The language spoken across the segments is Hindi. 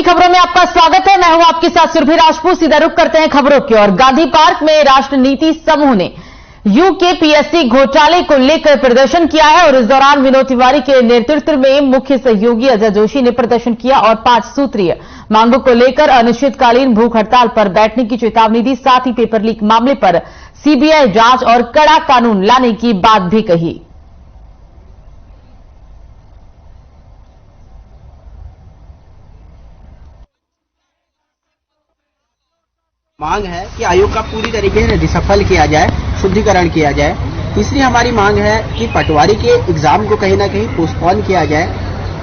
खबरों में आपका स्वागत है। मैं हूं आपके साथ सुरभि राजपूत। सीधा रुख करते हैं खबरों की ओर। गांधी पार्क में राष्ट्र नीति समूह ने यूकेपीएससी घोटाले को लेकर प्रदर्शन किया है और इस दौरान विनोद तिवारी के नेतृत्व में मुख्य सहयोगी अजय जोशी ने प्रदर्शन किया और 5 सूत्रीय मांगों को लेकर अनिश्चितकालीन भूख हड़ताल पर बैठने की चेतावनी दी। साथ ही पेपर लीक मामले पर सीबीआई जांच और कड़ा कानून लाने की बात भी कही। मांग है कि आयोग का पूरी तरीके से रिसफल किया जाए, शुद्धिकरण किया जाए। तीसरी हमारी मांग है कि पटवारी के एग्जाम को कहीं ना कहीं पोस्टपोन किया जाए।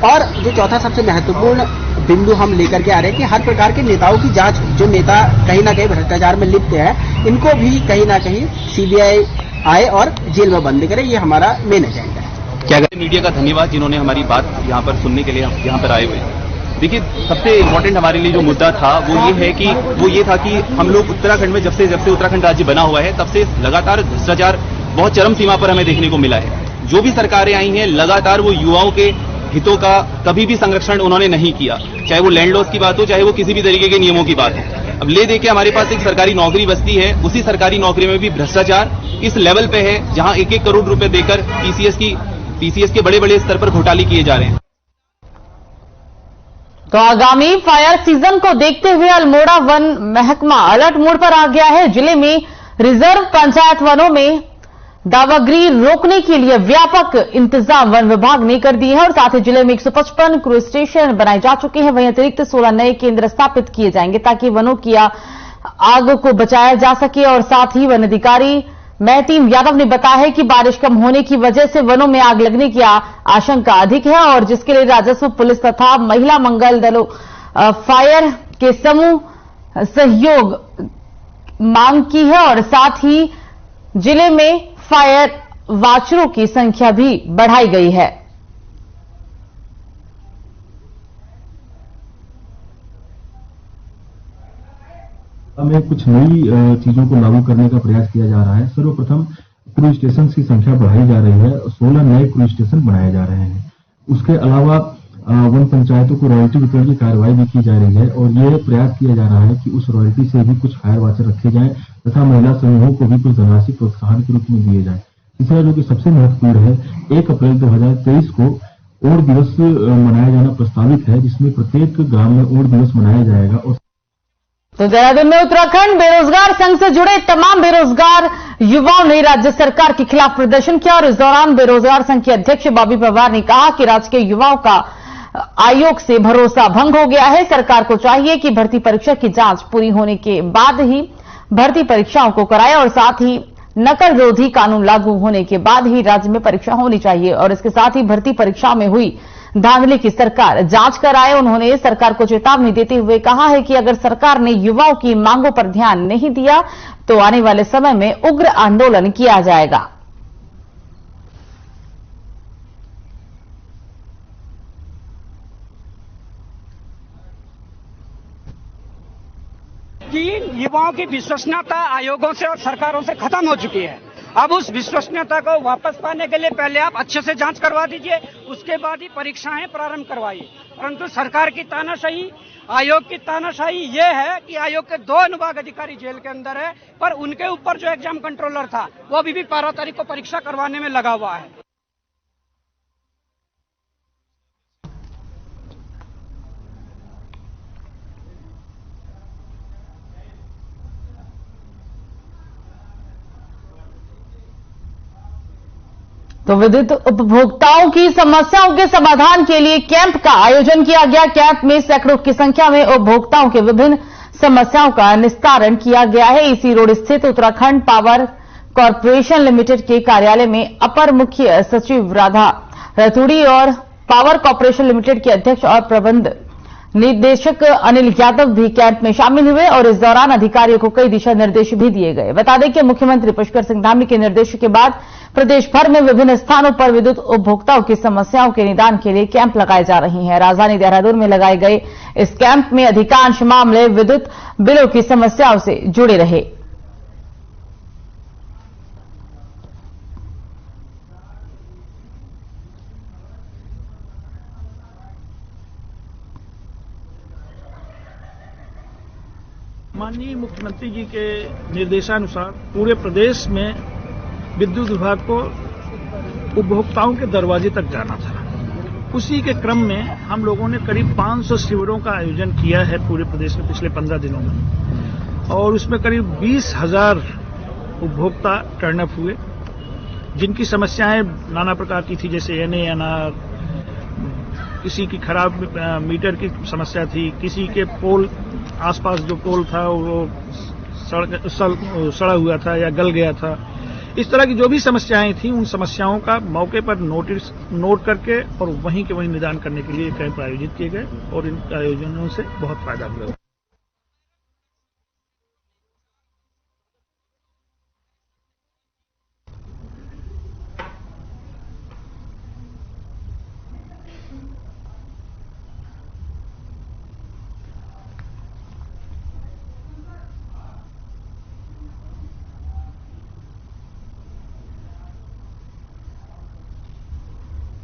और जो चौथा सबसे महत्वपूर्ण बिंदु हम लेकर के आ रहे हैं कि हर प्रकार के नेताओं की जांच, जो नेता कहीं ना कहीं भ्रष्टाचार में लिप्त है, इनको भी कहीं ना कहीं सीबीआई आए और जेल में बंद करे। ये हमारा मेन एजेंडा है। क्या मीडिया का धन्यवाद जिन्होंने हमारी बात यहाँ पर सुनने के लिए यहाँ पर आए हुए हैं। देखिए, सबसे इम्पोर्टेंट हमारे लिए जो मुद्दा था वो ये था कि हम लोग उत्तराखंड में जब से उत्तराखंड राज्य बना हुआ है तब से लगातार भ्रष्टाचार बहुत चरम सीमा पर हमें देखने को मिला है। जो भी सरकारें आई हैं लगातार वो युवाओं के हितों का कभी भी संरक्षण उन्होंने नहीं किया, चाहे वो लैंड लॉस की बात हो, चाहे वो किसी भी तरीके के नियमों की बात हो। अब ले देके हमारे पास एक सरकारी नौकरी बचती है, उसी सरकारी नौकरी में भी भ्रष्टाचार इस लेवल पे है जहां 1-1 करोड़ रुपए देकर टीसीएस के बड़े स्तर पर घोटाले किए जा रहे हैं। तो आगामी फायर सीजन को देखते हुए अल्मोड़ा वन महकमा अलर्ट मोड पर आ गया है। जिले में रिजर्व पंचायत वनों में दावागिरी रोकने के लिए व्यापक इंतजाम वन विभाग ने कर दिए हैं और साथ ही जिले में 155 क्रूज स्टेशन बनाए जा चुके हैं। वहीं अतिरिक्त 16 नए केंद्र स्थापित किए जाएंगे ताकि वनों की आग को बचाया जा सके। और साथ ही वन अधिकारी महतीम यादव ने बताया है कि बारिश कम होने की वजह से वनों में आग लगने की आशंका अधिक है और जिसके लिए राजस्व, पुलिस तथा महिला मंगल दलों फायर के समूह सहयोग मांग की है। और साथ ही जिले में फायर वाचरों की संख्या भी बढ़ाई गई है। हमें कुछ नई चीजों को लागू करने का प्रयास किया जा रहा है। सर्वप्रथम क्रूज स्टेशन की संख्या बढ़ाई जा रही है, 16 नए क्रूज स्टेशन बनाए जा रहे हैं। उसके अलावा वन पंचायतों को रॉयल्टी वितरण की कार्रवाई भी की जा रही है और ये प्रयास किया जा रहा है कि उस रॉयल्टी से भी कुछ फायर वाचर रखे जाएं तथा महिला समूहों को भी कुछ धनराशि प्रोत्साहन के रूप में दिए जाए। तीसरा जो कि सबसे महत्वपूर्ण है, 1 अप्रैल 2023 को ओड़ दिवस मनाया जाना प्रस्तावित है, जिसमें प्रत्येक ग्राम में ओड़ दिवस मनाया जाएगा। और तो देहरादून में उत्तराखंड बेरोजगार संघ से जुड़े तमाम बेरोजगार युवाओं ने राज्य सरकार के खिलाफ प्रदर्शन किया और इस दौरान बेरोजगार संघ के अध्यक्ष बॉबी पवार ने कहा कि राज्य के युवाओं का आयोग से भरोसा भंग हो गया है। सरकार को चाहिए कि भर्ती परीक्षा की जांच पूरी होने के बाद ही भर्ती परीक्षाओं को कराए और साथ ही नकल विरोधी कानून लागू होने के बाद ही राज्य में परीक्षा होनी चाहिए और इसके साथ ही भर्ती परीक्षा में हुई धांधली की सरकार जांच कराए। उन्होंने सरकार को चेतावनी देते हुए कहा है कि अगर सरकार ने युवाओं की मांगों पर ध्यान नहीं दिया तो आने वाले समय में उग्र आंदोलन किया जाएगा। कि युवाओं की विश्वसनीयता आयोगों से और सरकारों से खत्म हो चुकी है। अब उस विश्वसनीयता को वापस पाने के लिए पहले आप अच्छे से जांच करवा दीजिए, उसके बाद ही परीक्षाएं प्रारंभ करवाइए। परंतु सरकार की तानाशाही, आयोग की तानाशाही ये है कि आयोग के 2 अनुभाग अधिकारी जेल के अंदर है, पर उनके ऊपर जो एग्जाम कंट्रोलर था वो अभी भी 12 तारीख को परीक्षा करवाने में लगा हुआ है। तो विद्युत उपभोक्ताओं की समस्याओं के समाधान के लिए कैंप का आयोजन किया गया। कैंप में सैकड़ों की संख्या में उपभोक्ताओं के विभिन्न समस्याओं का निस्तारण किया गया है। इसी रोड स्थित उत्तराखंड पावर कॉर्पोरेशन लिमिटेड के कार्यालय में अपर मुख्य सचिव राधा रतूड़ी और पावर कॉर्पोरेशन लिमिटेड के अध्यक्ष और प्रबंध निदेशक अनिल यादव भी कैंप में शामिल हुए और इस दौरान अधिकारियों को कई दिशा निर्देश भी दिए गए। बता दें कि मुख्यमंत्री पुष्कर सिंह धामी के निर्देश के बाद प्रदेश भर में विभिन्न स्थानों पर विद्युत उपभोक्ताओं की समस्याओं के निदान के लिए कैंप लगाए जा रहे हैं। राजधानी देहरादून में लगाए गए इस कैंप में अधिकांश मामले विद्युत बिलों की समस्याओं से जुड़े रहे। माननीय मुख्यमंत्री जी के निर्देशानुसार पूरे प्रदेश में विद्युत विभाग को उपभोक्ताओं के दरवाजे तक जाना था। उसी के क्रम में हम लोगों ने करीब 500 शिविरों का आयोजन किया है पूरे प्रदेश में पिछले 15 दिनों में, और उसमें करीब 20,000 उपभोक्ता टर्न अप हुए, जिनकी समस्याएं नाना प्रकार की थी, जैसे एनआर, किसी की खराब मीटर की समस्या थी, किसी के पोल आसपास जो पोल था वो सड़ा हुआ था या गल गया था। इस तरह की जो भी समस्याएं थी, उन समस्याओं का मौके पर नोट करके और वहीं के वहीं निदान करने के लिए कैंप आयोजित किए गए, और इन आयोजनों से बहुत फायदा हुआ।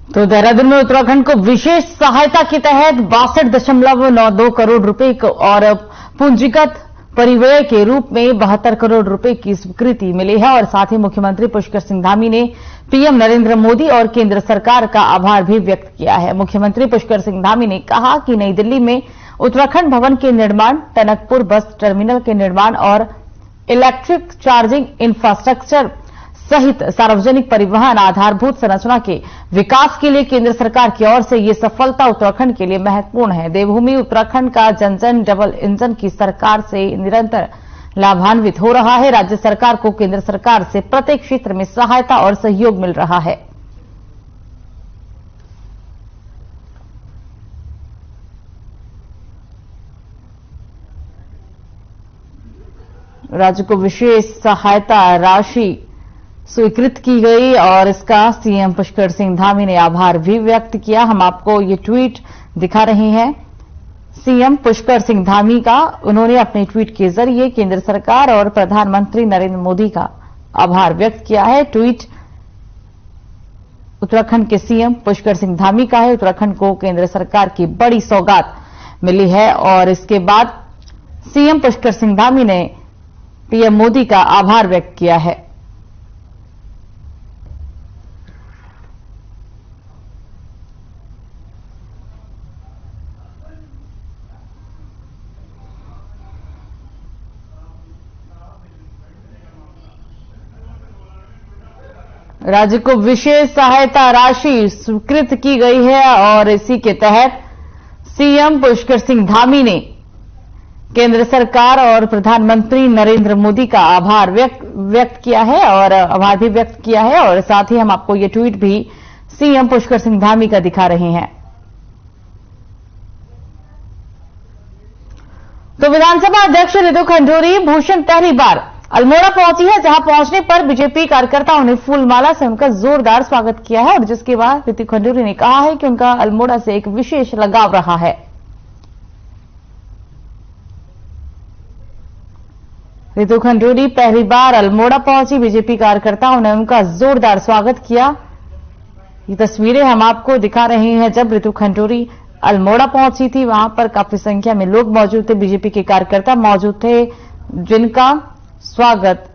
तो देहरादून में उत्तराखंड को विशेष सहायता के तहत 62.92 करोड़ रुपए और पूंजीगत परिव्यय के रूप में 72 करोड़ रुपए की स्वीकृति मिली है। और साथ ही मुख्यमंत्री पुष्कर सिंह धामी ने पीएम नरेंद्र मोदी और केंद्र सरकार का आभार भी व्यक्त किया है। मुख्यमंत्री पुष्कर सिंह धामी ने कहा कि नई दिल्ली में उत्तराखंड भवन के निर्माण, टनकपुर बस टर्मिनल के निर्माण और इलेक्ट्रिक चार्जिंग इंफ्रास्ट्रक्चर सहित सार्वजनिक परिवहन आधारभूत संरचना के विकास के लिए केंद्र सरकार की ओर से ये सफलता उत्तराखंड के लिए महत्वपूर्ण है। देवभूमि उत्तराखंड का जन जन डबल इंजन की सरकार से निरंतर लाभान्वित हो रहा है। राज्य सरकार को केंद्र सरकार से प्रत्येक क्षेत्र में सहायता और सहयोग मिल रहा है। राज्य को विशेष सहायता राशि स्वीकृत की गई और इसका सीएम पुष्कर सिंह धामी ने आभार भी व्यक्त किया। हम आपको ये ट्वीट दिखा रहे हैं सीएम पुष्कर सिंह धामी का। उन्होंने अपने ट्वीट के जरिए केंद्र सरकार और प्रधानमंत्री नरेंद्र मोदी का आभार व्यक्त किया है। ट्वीट उत्तराखंड के सीएम पुष्कर सिंह धामी का है। उत्तराखंड को केंद्र सरकार की बड़ी सौगात मिली है और इसके बाद सीएम पुष्कर सिंह धामी ने पीएम मोदी का आभार व्यक्त किया है। राज्य को विशेष सहायता राशि स्वीकृत की गई है और इसी के तहत सीएम पुष्कर सिंह धामी ने केंद्र सरकार और प्रधानमंत्री नरेंद्र मोदी का आभार व्यक्त किया है और आभार भी व्यक्त किया है। और साथ ही हम आपको ये ट्वीट भी सीएम पुष्कर सिंह धामी का दिखा रहे हैं। तो विधानसभा अध्यक्ष रितु खंडूरी भूषण पहली बार अल्मोड़ा पहुंची है, जहां पहुंचने पर बीजेपी कार्यकर्ताओं ने फूलमाला से उनका जोरदार स्वागत किया है और जिसके बाद रितु खंडूरी ने कहा है कि उनका अल्मोड़ा से एक विशेष लगाव रहा है। रितु खंडूरी पहली बार अल्मोड़ा पहुंची, बीजेपी कार्यकर्ताओं ने उनका जोरदार स्वागत किया। ये तस्वीरें हम आपको दिखा रहे हैं जब रितु खंडूरी अल्मोड़ा पहुंची थी। वहां पर काफी संख्या में लोग मौजूद थे, बीजेपी के कार्यकर्ता मौजूद थे, जिनका स्वागत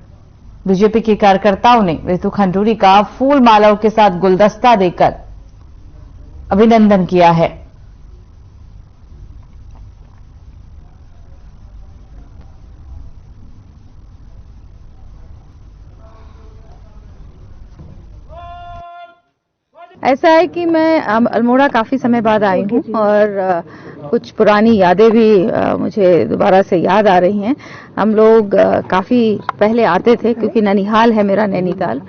बीजेपी के कार्यकर्ताओं ने रितु खंडूरी का फूल मालाओं के साथ गुलदस्ता देकर अभिनंदन किया है। ऐसा है कि मैं अल्मोड़ा काफी समय बाद आई हूँ और कुछ पुरानी यादें भी मुझे दोबारा से याद आ रही हैं। हम लोग काफी पहले आते थे क्योंकि ननिहाल है मेरा, नैनीताल,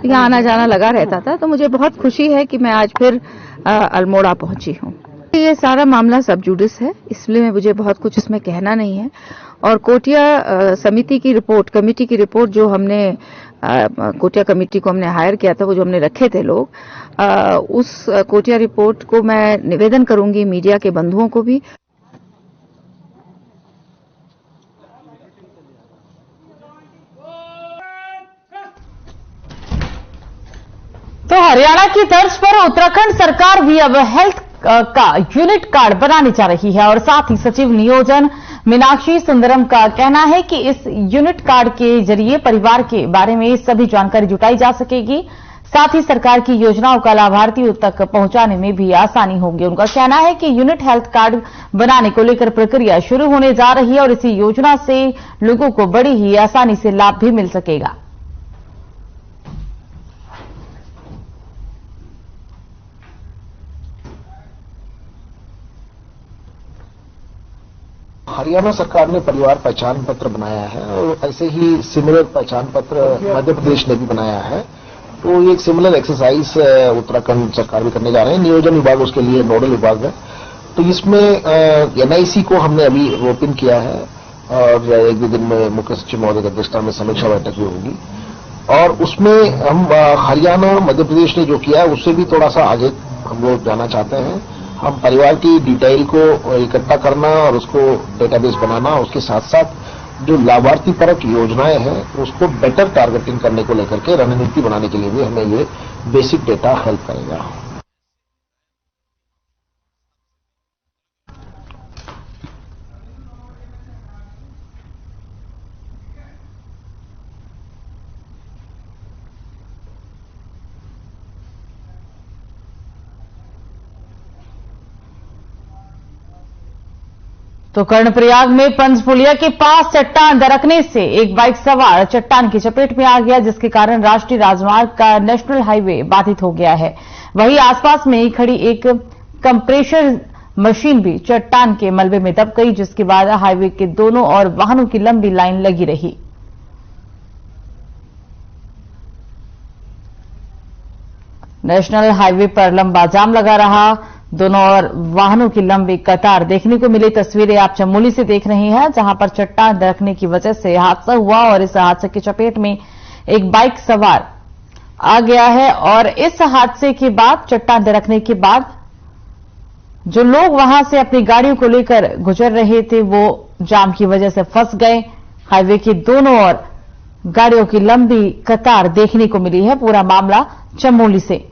यहाँ आना जाना लगा रहता था। तो मुझे बहुत खुशी है कि मैं आज फिर अल्मोड़ा पहुंची हूँ। ये सारा मामला सब जुडिस है, इसलिए मुझे बहुत कुछ इसमें कहना नहीं है। और कोटिया समिति की रिपोर्ट, कमेटी की रिपोर्ट जो हमने कोटिया कमेटी को हमने हायर किया था, वो जो हमने रखे थे लोग, उस कोटिया रिपोर्ट को मैं निवेदन करूंगी मीडिया के बंधुओं को भी। तो हरियाणा की तर्ज पर उत्तराखंड सरकार भी अब हेल्थ का यूनिट कार्ड बनाने जा रही है और साथ ही सचिव नियोजन मीनाक्षी सुंदरम का कहना है कि इस यूनिट कार्ड के जरिए परिवार के बारे में सभी जानकारी जुटाई जा सकेगी। साथ ही सरकार की योजनाओं का लाभार्थियों तक पहुंचाने में भी आसानी होगी। उनका कहना है कि यूनिट हेल्थ कार्ड बनाने को लेकर प्रक्रिया शुरू होने जा रही है और इसी योजना से लोगों को बड़ी ही आसानी से लाभ भी मिल सकेगा। हरियाणा सरकार ने परिवार पहचान पत्र बनाया है और ऐसे ही सिमिलर पहचान पत्र मध्य प्रदेश ने भी बनाया है। तो ये एक सिमिलर एक्सरसाइज उत्तराखंड सरकार भी करने जा रहे हैं। नियोजन विभाग उसके लिए नोडल विभाग है। तो इसमें एनआईसी को हमने अभी रोपिन किया है और एक दो दिन में मुख्य सचिव महोदय की अध्यक्षता में समीक्षा बैठक भी होगी और उसमें हम हरियाणा और मध्य प्रदेश ने जो किया है उससे भी थोड़ा सा आगे हम लोग जाना चाहते हैं। हम परिवार की डिटेल को इकट्ठा करना और उसको डेटाबेस बनाना, उसके साथ साथ जो लाभार्थी परक योजनाएं हैं उसको बेटर टारगेटिंग करने को लेकर के रणनीति बनाने के लिए भी हमें ये बेसिक डेटा हेल्प करेगा। तो कर्णप्रयाग में पंचपुलिया के पास चट्टान दरकने से एक बाइक सवार चट्टान की चपेट में आ गया, जिसके कारण राष्ट्रीय राजमार्ग का नेशनल हाईवे बाधित हो गया है। वहीं आसपास में खड़ी एक कंप्रेशर मशीन भी चट्टान के मलबे में दब गई, जिसके बाद हाईवे के दोनों ओर वाहनों की लंबी लाइन लगी रही। नेशनल हाईवे पर लंबा जाम लगा रहा। दोनों ओर वाहनों की लंबी कतार देखने को मिली। तस्वीरें आप चमोली से देख रही हैं, जहां पर चट्टान दरकने की वजह से हादसा हुआ और इस हादसे की चपेट में एक बाइक सवार आ गया है। और इस हादसे के बाद, चट्टान दरकने के बाद, जो लोग वहां से अपनी गाड़ियों को लेकर गुजर रहे थे वो जाम की वजह से फंस गए। हाईवे के दोनों ओर गाड़ियों की लंबी कतार देखने को मिली है। पूरा मामला चमोली से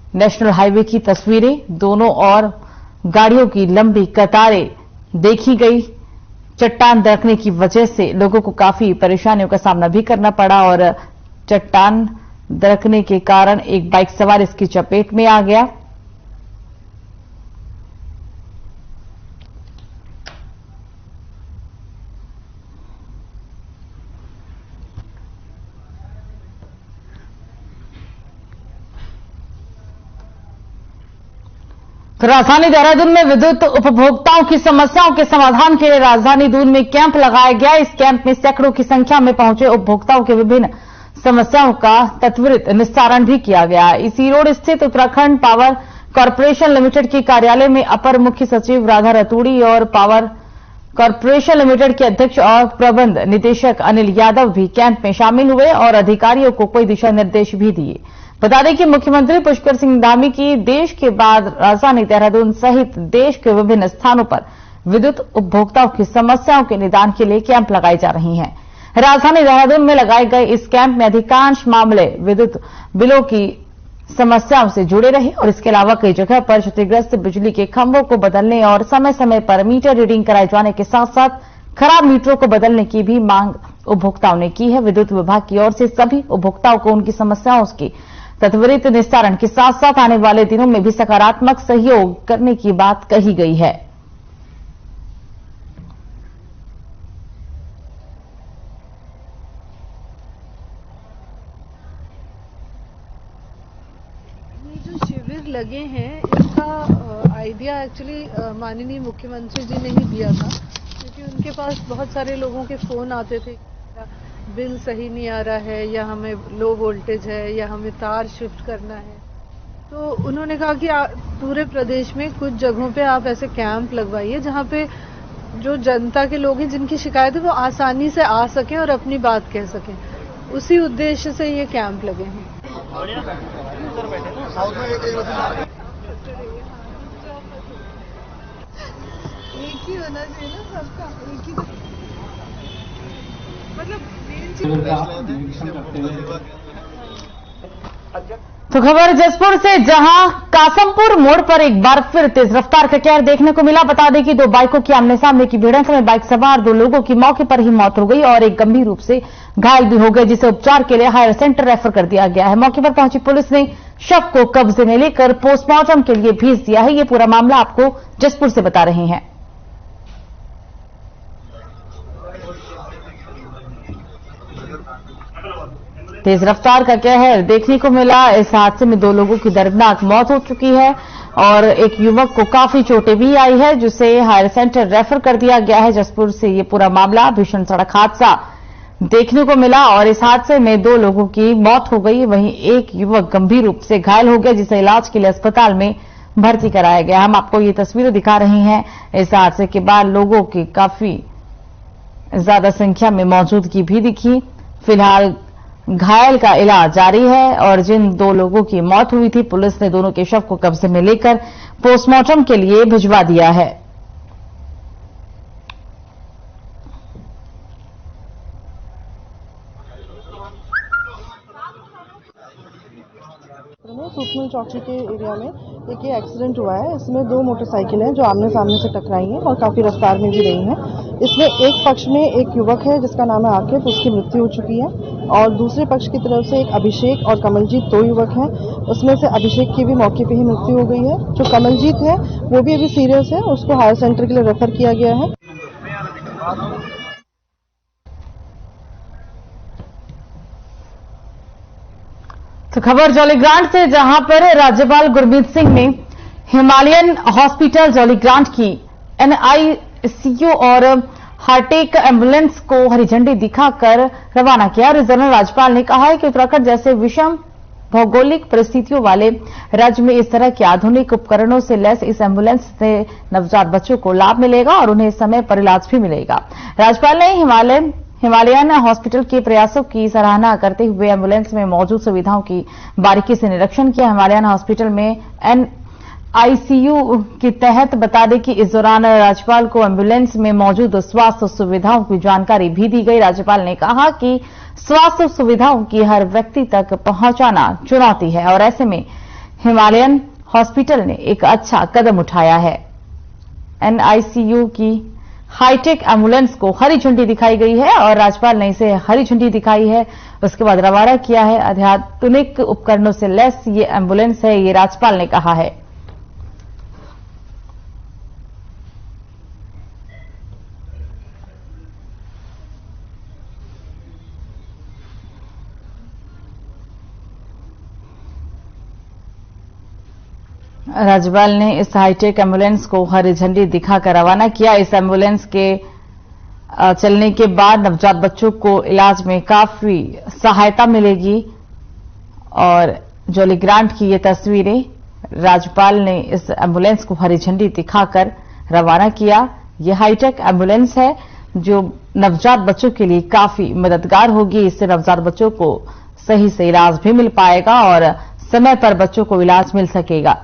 नेशनल हाईवे की तस्वीरें, दोनों ओर गाड़ियों की लंबी कतारें देखी गई। चट्टान दरकने की वजह से लोगों को काफी परेशानियों का सामना भी करना पड़ा और चट्टान दरकने के कारण एक बाइक सवार इसकी चपेट में आ गया। तो राजधानी देहरादून में विद्युत उपभोक्ताओं की समस्याओं के समाधान के लिए राजधानी दून में कैंप लगाया गया। इस कैंप में सैकड़ों की संख्या में पहुंचे उपभोक्ताओं के विभिन्न समस्याओं का त्वरित निस्तारण भी किया गया। इसी रोड स्थित उत्तराखंड पावर कॉर्पोरेशन लिमिटेड के कार्यालय में अपर मुख्य सचिव राधा रतूड़ी और पावर कॉर्पोरेशन लिमिटेड के अध्यक्ष और प्रबंध निदेशक अनिल यादव भी कैंप में शामिल हुए और अधिकारियों को कोई दिशा निर्देश भी दिए। बता दें कि मुख्यमंत्री पुष्कर सिंह धामी की देश के बाद राजधानी देहरादून सहित देश के विभिन्न स्थानों पर विद्युत उपभोक्ताओं की समस्याओं के निदान के लिए कैंप लगाए जा रही हैं। राजधानी देहरादून में लगाए गए इस कैंप में अधिकांश मामले विद्युत बिलों की समस्याओं से जुड़े रहे और इसके अलावा कई जगह पर क्षतिग्रस्त बिजली के खंभों को बदलने और समय समय पर मीटर रीडिंग कराए जाने के साथ साथ खराब मीटरों को बदलने की भी मांग उपभोक्ताओं ने की है। विद्युत विभाग की ओर से सभी उपभोक्ताओं को उनकी समस्याओं की त्वरित निस्तारण के साथ साथ आने वाले दिनों में भी सकारात्मक सहयोग करने की बात कही गई है। ये जो शिविर लगे हैं इसका आइडिया एक्चुअली माननीय मुख्यमंत्री जी ने ही दिया था, क्योंकि उनके पास बहुत सारे लोगों के फोन आते थे, बिल सही नहीं आ रहा है या हमें लो वोल्टेज है या हमें तार शिफ्ट करना है। तो उन्होंने कहा कि पूरे प्रदेश में कुछ जगहों पे आप ऐसे कैंप लगवाइए जहाँ पे जो जनता के लोग हैं जिनकी शिकायत है वो आसानी से आ सकें और अपनी बात कह सकें। उसी उद्देश्य से ये कैंप लगे हैं। एक ही होना चाहिए ना सबका, एक ही मतलब तो खबर जसपुर से, जहां कासमपुर मोड़ पर एक बार फिर तेज रफ्तार का कहर देखने को मिला। बता दें कि दो बाइकों की आमने सामने की भिड़ंत में बाइक सवार दो लोगों की मौके पर ही मौत हो गई और एक गंभीर रूप से घायल भी हो गए, जिसे उपचार के लिए हायर सेंटर रेफर कर दिया गया है। मौके पर पहुंची पुलिस ने शव को कब्जे में लेकर पोस्टमार्टम के लिए भेज दिया है। ये पूरा मामला आपको जसपुर से बता रहे हैं। तेज रफ्तार का कहर देखने को मिला। इस हादसे में दो लोगों की दर्दनाक मौत हो चुकी है और एक युवक को काफी चोटें भी आई है, जिसे हायर सेंटर रेफर कर दिया गया है। जसपुर से ये पूरा मामला, भीषण सड़क हादसा देखने को मिला और इस हादसे में दो लोगों की मौत हो गई, वहीं एक युवक गंभीर रूप से घायल हो गया, जिसे इलाज के लिए अस्पताल में भर्ती कराया गया। हम आपको ये तस्वीरें दिखा रहे हैं। इस हादसे के बाद लोगों की काफी ज्यादा संख्या में मौजूदगी भी दिखी। फिलहाल घायल का इलाज जारी है और जिन दो लोगों की मौत हुई थी, पुलिस ने दोनों के शव को कब्जे में लेकर पोस्टमार्टम के लिए भिजवा दिया है। सूक्ष्म चौकी के एरिया में एक ये एक्सीडेंट हुआ है। इसमें दो मोटरसाइकिल हैं जो आमने सामने से टकराई हैं और काफी रफ्तार में भी रही हैं। इसमें एक पक्ष में एक युवक है जिसका नाम है आकिब, उसकी मृत्यु हो चुकी है और दूसरे पक्ष की तरफ से एक अभिषेक और कमलजीत, दो युवक हैं। उसमें से अभिषेक की भी मौके पे ही मृत्यु हो गई है। जो कमलजीत है वो भी अभी सीरियस है, उसको हायर सेंटर के लिए रेफर किया गया है। तो खबर जौलीग्रांट से, जहां पर राज्यपाल गुरमीत सिंह ने हिमालयन हॉस्पिटल जौलीग्रांट की NICU और हार्टेक एम्बुलेंस को हरी झंडी दिखाकर रवाना किया। रीजनल राज्यपाल ने कहा है कि उत्तराखंड जैसे विषम भौगोलिक परिस्थितियों वाले राज्य में इस तरह के आधुनिक उपकरणों से लैस इस एम्बुलेंस से नवजात बच्चों को लाभ मिलेगा और उन्हें समय पर इलाज भी मिलेगा। राज्यपाल ने हिमालयन हॉस्पिटल के प्रयासों की सराहना करते हुए एम्बुलेंस में मौजूद सुविधाओं की बारीकी से निरीक्षण किया। हिमालयन हॉस्पिटल में NICU के तहत बता दें कि इस दौरान राज्यपाल को एम्बुलेंस में मौजूद स्वास्थ्य सुविधाओं की जानकारी भी दी गई। राज्यपाल ने कहा कि स्वास्थ्य सुविधाओं की हर व्यक्ति तक पहुंचाना चुनौती है और ऐसे में हिमालयन हॉस्पिटल ने एक अच्छा कदम उठाया है। NICU की हाईटेक एम्बुलेंस को हरी झंडी दिखाई गई है और राज्यपाल ने इसे हरी झंडी दिखाई है, उसके बाद रवाना किया है। अत्याधुनिक उपकरणों से लैस ये एम्बुलेंस है, ये राज्यपाल ने कहा है। राज्यपाल ने इस हाईटेक एम्बुलेंस को हरी झंडी दिखाकर रवाना किया। इस एम्बुलेंस के चलने के बाद नवजात बच्चों को इलाज में काफी सहायता मिलेगी और जौलीग्रांट की ये तस्वीरें, राज्यपाल ने इस एम्बुलेंस को हरी झंडी दिखाकर रवाना किया। ये हाईटेक एम्बुलेंस है जो नवजात बच्चों के लिए काफी मददगार होगी। इससे नवजात बच्चों को सही से इलाज भी मिल पाएगा और समय पर बच्चों को इलाज मिल सकेगा।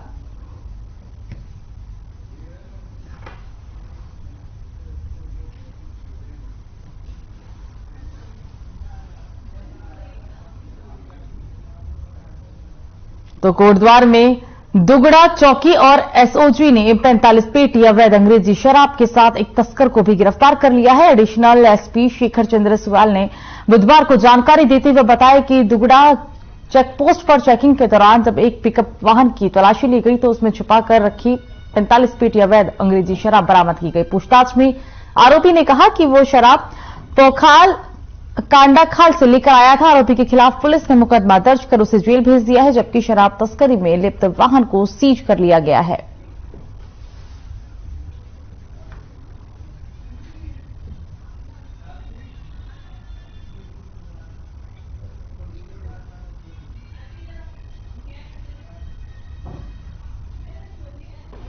तो कोटद्वार में दुगड़ा चौकी और SOG ने 45 पेटी अवैध अंग्रेजी शराब के साथ एक तस्कर को भी गिरफ्तार कर लिया है। एडिशनल SP शेखर चंद्र सुवाल ने बुधवार को जानकारी देते हुए बताया कि दुगड़ा चेकपोस्ट पर चेकिंग के दौरान जब एक पिकअप वाहन की तलाशी ली गई तो उसमें छुपाकर रखी 45 पेटी अवैध अंग्रेजी शराब बरामद की गई। पूछताछ में आरोपी ने कहा कि वो शराब पोखाल कांडाखाल से लेकर आया था। आरोपी के खिलाफ पुलिस ने मुकदमा दर्ज कर उसे जेल भेज दिया है, जबकि शराब तस्करी में लिप्त वाहन को सीज कर लिया गया है।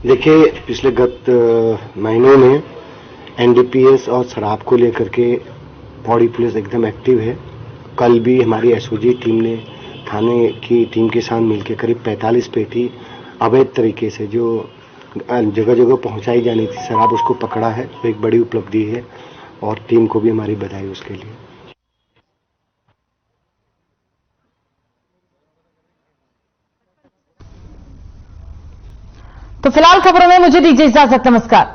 देखिए, पिछले गत महीनों में NDPS और शराब को लेकर के पौड़ी पुलिस एकदम एक्टिव है। कल भी हमारी SOG टीम ने थाने की टीम के साथ मिलकर करीब 45 पेटी अवैध तरीके से जो जगह जगह पहुंचाई जानी थी शराब, उसको पकड़ा है। तो एक बड़ी उपलब्धि है और टीम को भी हमारी बधाई उसके लिए। तो फिलहाल खबरों में मुझे दीजिए इजाजत। नमस्कार।